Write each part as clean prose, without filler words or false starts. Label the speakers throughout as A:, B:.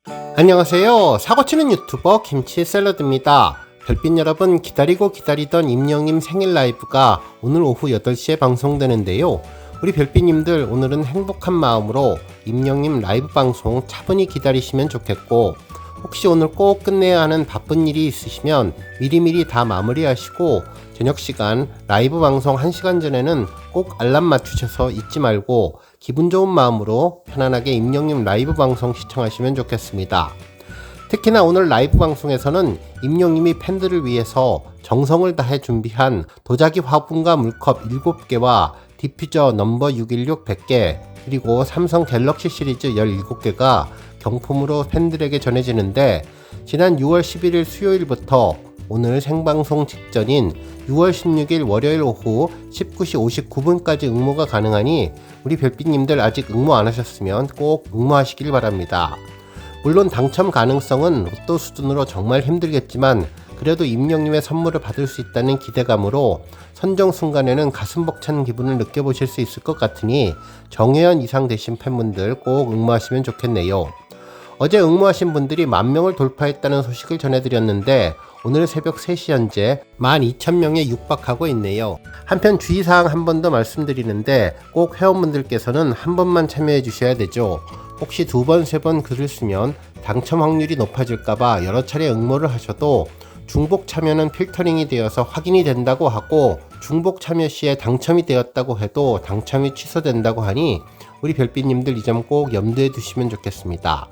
A: 안녕하세요. 사고치는 유튜버 김치샐러드입니다. 별빛 여러분, 기다리고 기다리던 임영님 생일 라이브가 오늘 오후 8시에 방송되는데요. 우리 별빛님들 오늘은 행복한 마음으로 임영님 라이브 방송 차분히 기다리시면 좋겠고, 혹시 오늘 꼭 끝내야 하는 바쁜 일이 있으시면 미리미리 다 마무리하시고 저녁 시간 라이브 방송 1시간 전에는 꼭 알람 맞추셔서 잊지 말고 기분 좋은 마음으로 편안하게 임영님 라이브 방송 시청하시면 좋겠습니다. 특히나 오늘 라이브 방송에서는 임영님이 팬들을 위해서 정성을 다해 준비한 도자기 화분과 물컵 7개와 디퓨저 넘버 616 100개 그리고 삼성 갤럭시 시리즈 17개가 경품으로 팬들에게 전해지는데, 지난 6월 11일 수요일부터 오늘 생방송 직전인 6월 16일 월요일 오후 19시 59분까지 응모가 가능하니 우리 별빛님들 아직 응모 안 하셨으면 꼭 응모하시길 바랍니다. 물론 당첨 가능성은 로또 수준으로 정말 힘들겠지만 그래도 임영님의 선물을 받을 수 있다는 기대감으로 선정 순간에는 가슴 벅찬 기분을 느껴보실 수 있을 것 같으니 정혜연 이상 되신 팬분들 꼭 응모하시면 좋겠네요. 어제 응모하신 분들이 10,000명을 돌파했다는 소식을 전해드렸는데 오늘 새벽 3시 현재 12,000명에 육박하고 있네요. 한편 주의사항 한 번 더 말씀드리는데 꼭 회원분들께서는 한 번만 참여해 주셔야 되죠. 혹시 2번, 3번 글을 쓰면 당첨 확률이 높아질까봐 여러 차례 응모를 하셔도 중복 참여는 필터링이 되어서 확인이 된다고 하고, 중복 참여 시에 당첨이 되었다고 해도 당첨이 취소된다고 하니 우리 별빛님들 이 점 꼭 염두에 두시면 좋겠습니다.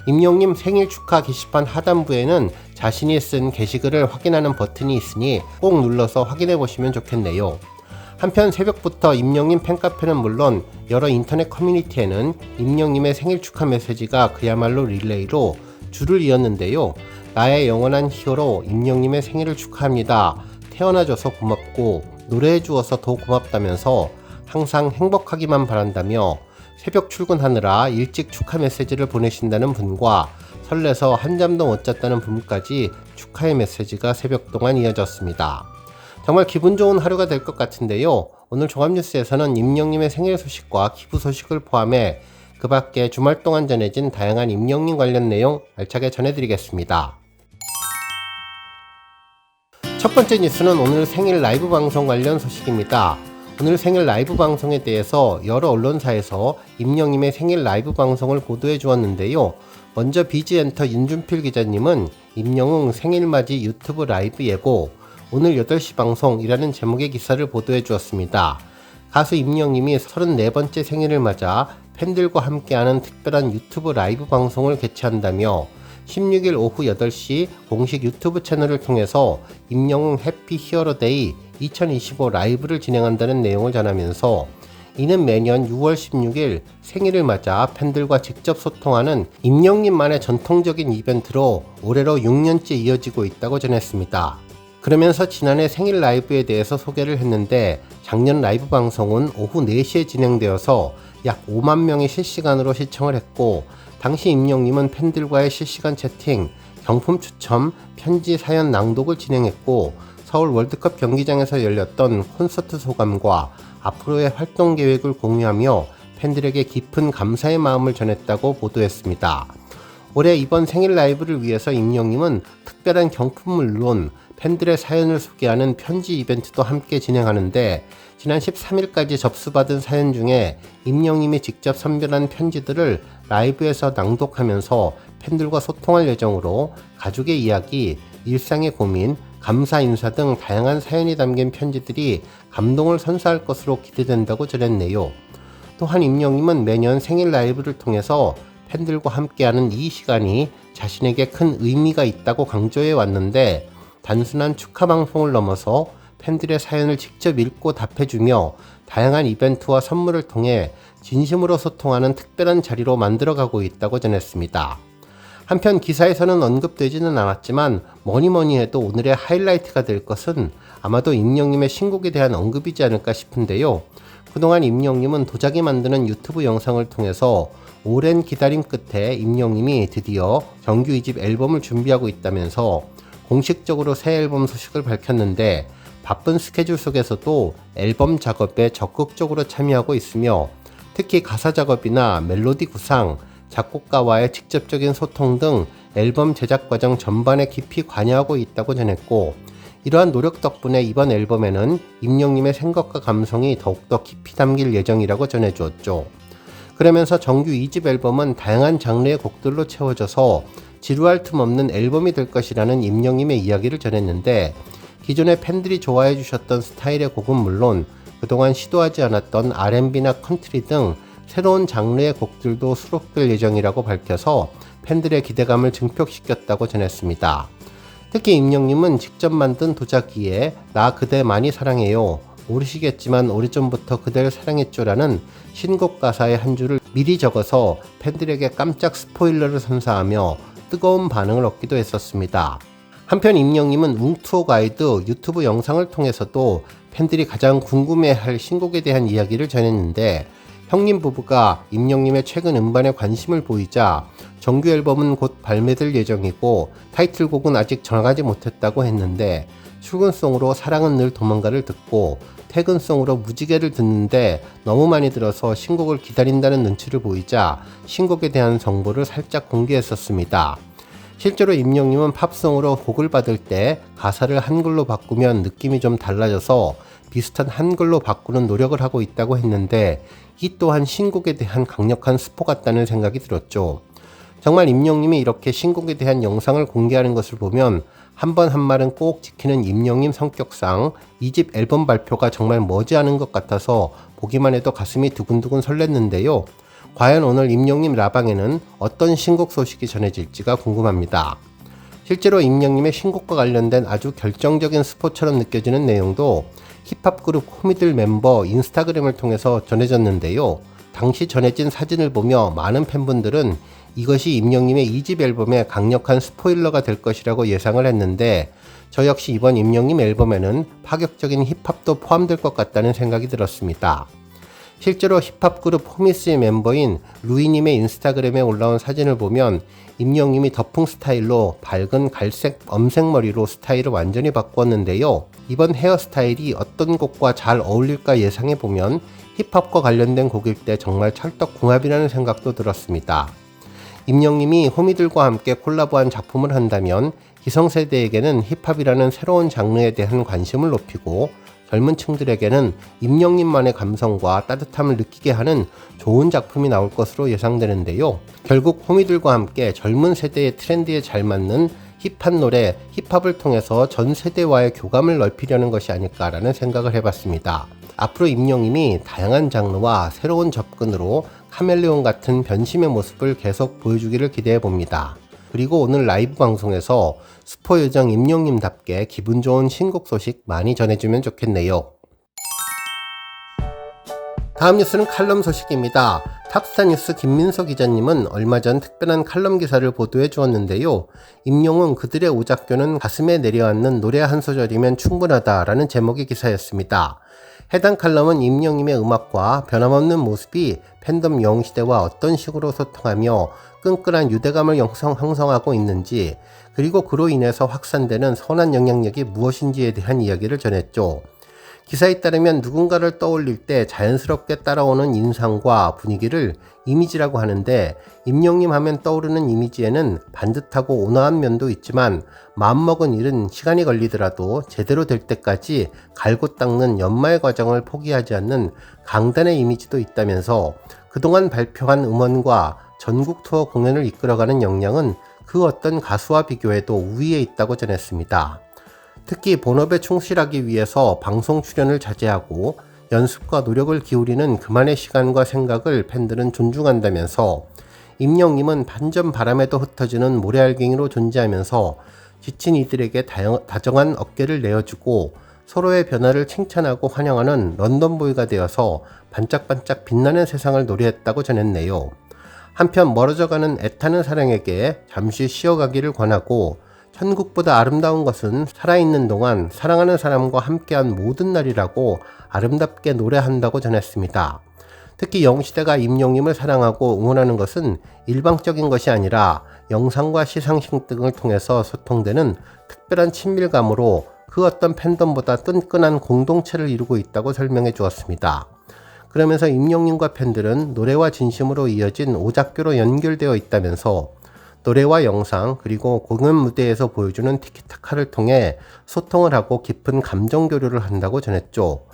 A: 임영님 생일 축하 게시판 하단부에는 자신이 쓴 게시글을 확인하는 버튼이 있으니 꼭 눌러서 확인해 보시면 좋겠네요. 한편 새벽부터 임영님 팬카페는 물론 여러 인터넷 커뮤니티에는 임영님의 생일 축하 메시지가 그야말로 릴레이로 줄을 이었는데요. 나의 영원한 히어로 임영님의 생일을 축하합니다. 태어나줘서 고맙고 노래해 주어서 더 고맙다면서 항상 행복하기만 바란다며 새벽 출근하느라 일찍 축하 메시지를 보내신다는 분과 설레서 한잠도 못 잤다는 분까지 축하의 메시지가 새벽 동안 이어졌습니다. 정말 기분 좋은 하루가 될 것 같은데요. 오늘 종합뉴스에서는 임영님의 생일 소식과 기부 소식을 포함해 그 밖에 주말 동안 전해진 다양한 임영님 관련 내용 알차게 전해드리겠습니다. 첫 번째 뉴스는 오늘 생일 라이브 방송 관련 소식입니다. 오늘 생일 라이브 방송에 대해서 여러 언론사에서 임영님의 생일 라이브 방송을 보도해 주었는데요. 먼저 비즈엔터 윤준필 기자님은 임영웅 생일맞이 유튜브 라이브 예고, 오늘 8시 방송이라는 제목의 기사를 보도해 주었습니다. 가수 임영님이 34번째 생일을 맞아 팬들과 함께하는 특별한 유튜브 라이브 방송을 개최한다며 16일 오후 8시 공식 유튜브 채널을 통해서 임영웅 해피 히어로데이 2025 라이브를 진행한다는 내용을 전하면서, 이는 매년 6월 16일 생일을 맞아 팬들과 직접 소통하는 임영님만의 전통적인 이벤트로 올해로 6년째 이어지고 있다고 전했습니다. 그러면서 지난해 생일 라이브에 대해서 소개를 했는데, 작년 라이브 방송은 오후 4시에 진행되어서 약 5만 명이 실시간으로 시청을 했고, 당시 임영님은 팬들과의 실시간 채팅, 경품 추첨, 편지 사연 낭독을 진행했고, 서울 월드컵 경기장에서 열렸던 콘서트 소감과 앞으로의 활동 계획을 공유하며 팬들에게 깊은 감사의 마음을 전했다고 보도했습니다. 올해 이번 생일 라이브를 위해서 임영님은 특별한 경품을 물론 팬들의 사연을 소개하는 편지 이벤트도 함께 진행하는데, 지난 13일까지 접수받은 사연 중에 임영님이 직접 선별한 편지들을 라이브에서 낭독하면서 팬들과 소통할 예정으로 가족의 이야기, 일상의 고민, 감사 인사 등 다양한 사연이 담긴 편지들이 감동을 선사할 것으로 기대된다고 전했네요. 또한 임영님은 매년 생일 라이브를 통해서 팬들과 함께하는 이 시간이 자신에게 큰 의미가 있다고 강조해 왔는데, 단순한 축하 방송을 넘어서 팬들의 사연을 직접 읽고 답해주며 다양한 이벤트와 선물을 통해 진심으로 소통하는 특별한 자리로 만들어가고 있다고 전했습니다. 한편 기사에서는 언급되지는 않았지만 뭐니 해도 오늘의 하이라이트가 될 것은 아마도 임영님의 신곡에 대한 언급이지 않을까 싶은데요. 그동안 임영님은 도자기 만드는 유튜브 영상을 통해서 오랜 기다림 끝에 임영님이 드디어 정규 2집 앨범을 준비하고 있다면서 공식적으로 새 앨범 소식을 밝혔는데, 바쁜 스케줄 속에서도 앨범 작업에 적극적으로 참여하고 있으며 특히 가사 작업이나 멜로디 구상, 작곡가와의 직접적인 소통 등 앨범 제작 과정 전반에 깊이 관여하고 있다고 전했고, 이러한 노력 덕분에 이번 앨범에는 임영님의 생각과 감성이 더욱더 깊이 담길 예정이라고 전해주었죠. 그러면서 정규 2집 앨범은 다양한 장르의 곡들로 채워져서 지루할 틈 없는 앨범이 될 것이라는 임영님의 이야기를 전했는데, 기존에 팬들이 좋아해 주셨던 스타일의 곡은 물론 그동안 시도하지 않았던 R&B나 컨트리 등 새로운 장르의 곡들도 수록될 예정이라고 밝혀서 팬들의 기대감을 증폭시켰다고 전했습니다. 특히 임영님은 직접 만든 도자기에 나 그대 많이 사랑해요, 모르시겠지만 오래전부터 그대를 사랑했죠라는 신곡 가사의 한 줄을 미리 적어서 팬들에게 깜짝 스포일러를 선사하며 뜨거운 반응을 얻기도 했었습니다. 한편 임영님은 웅투어 가이드 유튜브 영상을 통해서도 팬들이 가장 궁금해할 신곡에 대한 이야기를 전했는데, 형님 부부가 임영님의 최근 음반에 관심을 보이자 정규 앨범은 곧 발매될 예정이고 타이틀곡은 아직 정하지 못했다고 했는데, 출근송으로 사랑은 늘 도망가를 듣고 퇴근송으로 무지개를 듣는데 너무 많이 들어서 신곡을 기다린다는 눈치를 보이자 신곡에 대한 정보를 살짝 공개했었습니다. 실제로 임영님은 팝송으로 곡을 받을 때 가사를 한글로 바꾸면 느낌이 좀 달라져서 비슷한 한글로 바꾸는 노력을 하고 있다고 했는데, 이 또한 신곡에 대한 강력한 스포 같다는 생각이 들었죠. 정말 임영님이 이렇게 신곡에 대한 영상을 공개하는 것을 보면 한 번 한 말은 꼭 지키는 임영님 성격상 2집 앨범 발표가 정말 머지않은 것 같아서 보기만 해도 가슴이 두근두근 설렜는데요. 과연 오늘 임영님 라방에는 어떤 신곡 소식이 전해질지가 궁금합니다. 실제로 임영님의 신곡과 관련된 아주 결정적인 스포처럼 느껴지는 내용도 힙합 그룹 호미들 멤버 인스타그램을 통해서 전해졌는데요. 당시 전해진 사진을 보며 많은 팬분들은 이것이 임영님의 2집 앨범의 강력한 스포일러가 될 것이라고 예상을 했는데, 저 역시 이번 임영님 앨범에는 파격적인 힙합도 포함될 것 같다는 생각이 들었습니다. 실제로 힙합 그룹 호미스의 멤버인 루이님의 인스타그램에 올라온 사진을 보면 임영님이 더풍 스타일로 밝은 갈색 엄색 머리로 스타일을 완전히 바꾸었는데요. 이번 헤어스타일이 어떤 곡과 잘 어울릴까 예상해보면 힙합과 관련된 곡일 때 정말 찰떡궁합이라는 생각도 들었습니다. 임영님이 호미들과 함께 콜라보한 작품을 한다면 기성세대에게는 힙합이라는 새로운 장르에 대한 관심을 높이고 젊은 층들에게는 임영님만의 감성과 따뜻함을 느끼게 하는 좋은 작품이 나올 것으로 예상되는데요. 결국 호미들과 함께 젊은 세대의 트렌드에 잘 맞는 힙한 노래, 힙합을 통해서 전 세대와의 교감을 넓히려는 것이 아닐까라는 생각을 해봤습니다. 앞으로 임영님이 다양한 장르와 새로운 접근으로 카멜레온 같은 변심의 모습을 계속 보여주기를 기대해봅니다. 그리고 오늘 라이브 방송에서 스포 요정 임영님답게 기분 좋은 신곡 소식 많이 전해주면 좋겠네요. 다음 뉴스는 칼럼 소식입니다. 탑스타뉴스 김민서 기자님은 얼마 전 특별한 칼럼 기사를 보도해 주었는데요. 임영웅 그들의 오작교는 가슴에 내려앉는 노래 한 소절이면 충분하다라는 제목의 기사였습니다. 해당 칼럼은 임영님의 음악과 변함없는 모습이 팬덤 영웅시대와 어떤 식으로 소통하며 끈끈한 유대감을 형성하고 있는지, 그리고 그로 인해서 확산되는 선한 영향력이 무엇인지에 대한 이야기를 전했죠. 기사에 따르면 누군가를 떠올릴 때 자연스럽게 따라오는 인상과 분위기를 이미지라고 하는데, 임영님 하면 떠오르는 이미지에는 반듯하고 온화한 면도 있지만 마음먹은 일은 시간이 걸리더라도 제대로 될 때까지 갈고 닦는 연마의 과정을 포기하지 않는 강단의 이미지도 있다면서, 그동안 발표한 음원과 전국 투어 공연을 이끌어가는 역량은 그 어떤 가수와 비교해도 우위에 있다고 전했습니다. 특히 본업에 충실하기 위해서 방송 출연을 자제하고 연습과 노력을 기울이는 그만의 시간과 생각을 팬들은 존중한다면서, 임영님은 반전 바람에도 흩어지는 모래알갱이로 존재하면서 지친 이들에게 다정한 어깨를 내어주고 서로의 변화를 칭찬하고 환영하는 런던보이가 되어서 반짝반짝 빛나는 세상을 노래했다고 전했네요. 한편 멀어져가는 애타는 사랑에게 잠시 쉬어가기를 권하고, 천국보다 아름다운 것은 살아있는 동안 사랑하는 사람과 함께한 모든 날이라고 아름답게 노래한다고 전했습니다. 특히 영시대가 임영님을 사랑하고 응원하는 것은 일방적인 것이 아니라 영상과 시상식 등을 통해서 소통되는 특별한 친밀감으로 그 어떤 팬덤보다 끈끈한 공동체를 이루고 있다고 설명해 주었습니다. 그러면서 임영님과 팬들은 노래와 진심으로 이어진 오작교로 연결되어 있다면서 노래와 영상 그리고 공연 무대에서 보여주는 티키타카를 통해 소통을 하고 깊은 감정 교류를 한다고 전했죠.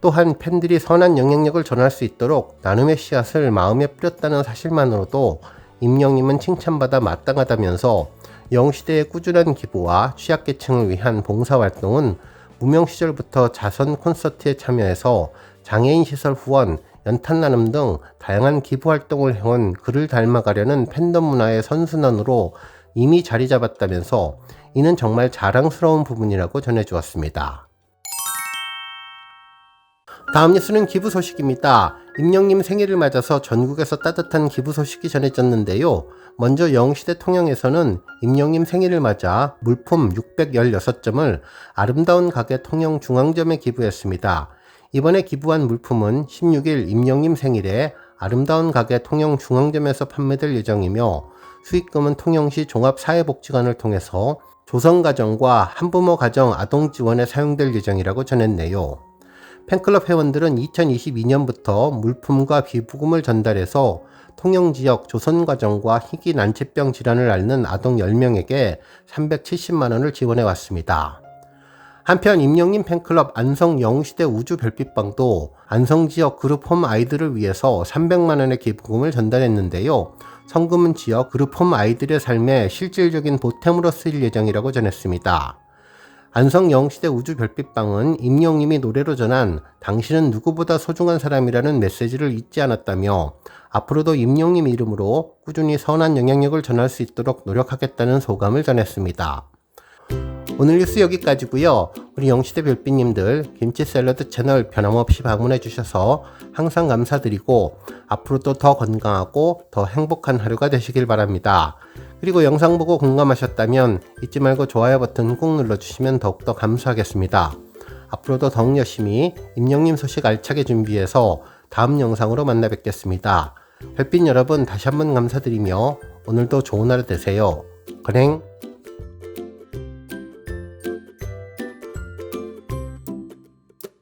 A: 또한 팬들이 선한 영향력을 전할 수 있도록 나눔의 씨앗을 마음에 뿌렸다는 사실만으로도 임영님은 칭찬받아 마땅하다면서 영시대의 꾸준한 기부와 취약계층을 위한 봉사활동은 무명 시절부터 자선 콘서트에 참여해서 장애인 시설 후원, 연탄 나눔 등 다양한 기부 활동을 해온 그를 닮아가려는 팬덤 문화의 선순환으로 이미 자리 잡았다면서 이는 정말 자랑스러운 부분이라고 전해주었습니다. 다음 뉴스는 기부 소식입니다. 임영님 생일을 맞아서 전국에서 따뜻한 기부 소식이 전해졌는데요. 먼저 영시대 통영에서는 임영님 생일을 맞아 물품 616점을 아름다운 가게 통영 중앙점에 기부했습니다. 이번에 기부한 물품은 16일 임영님 생일에 아름다운 가게 통영 중앙점에서 판매될 예정이며 수익금은 통영시 종합사회복지관을 통해서 조성가정과 한부모 가정 아동 지원에 사용될 예정이라고 전했네요. 팬클럽 회원들은 2022년부터 물품과 기부금을 전달해서 통영 지역 조선가정과 희귀 난치병 질환을 앓는 아동 10명에게 370만원을 지원해 왔습니다. 한편 임영님 팬클럽 안성 영시대 우주별빛방도 안성 지역 그룹홈 아이들을 위해서 300만원의 기부금을 전달했는데요. 성금은 지역 그룹홈 아이들의 삶에 실질적인 보탬으로 쓰일 예정이라고 전했습니다. 안성 영시대 우주별빛방은 임영님이 노래로 전한 당신은 누구보다 소중한 사람이라는 메시지를 잊지 않았다며 앞으로도 임영님 이름으로 꾸준히 선한 영향력을 전할 수 있도록 노력하겠다는 소감을 전했습니다. 오늘 뉴스 여기까지고요. 우리 영시대 별빛님들 김치 샐러드 채널 변함없이 방문해 주셔서 항상 감사드리고 앞으로도 더 건강하고 더 행복한 하루가 되시길 바랍니다. 그리고 영상 보고 공감하셨다면 잊지 말고 좋아요 버튼 꾹 눌러주시면 더욱더 감사하겠습니다. 앞으로도 더욱 열심히 임영님 소식 알차게 준비해서 다음 영상으로 만나 뵙겠습니다. 별빛 여러분 다시 한번 감사드리며 오늘도 좋은 하루 되세요. 건행.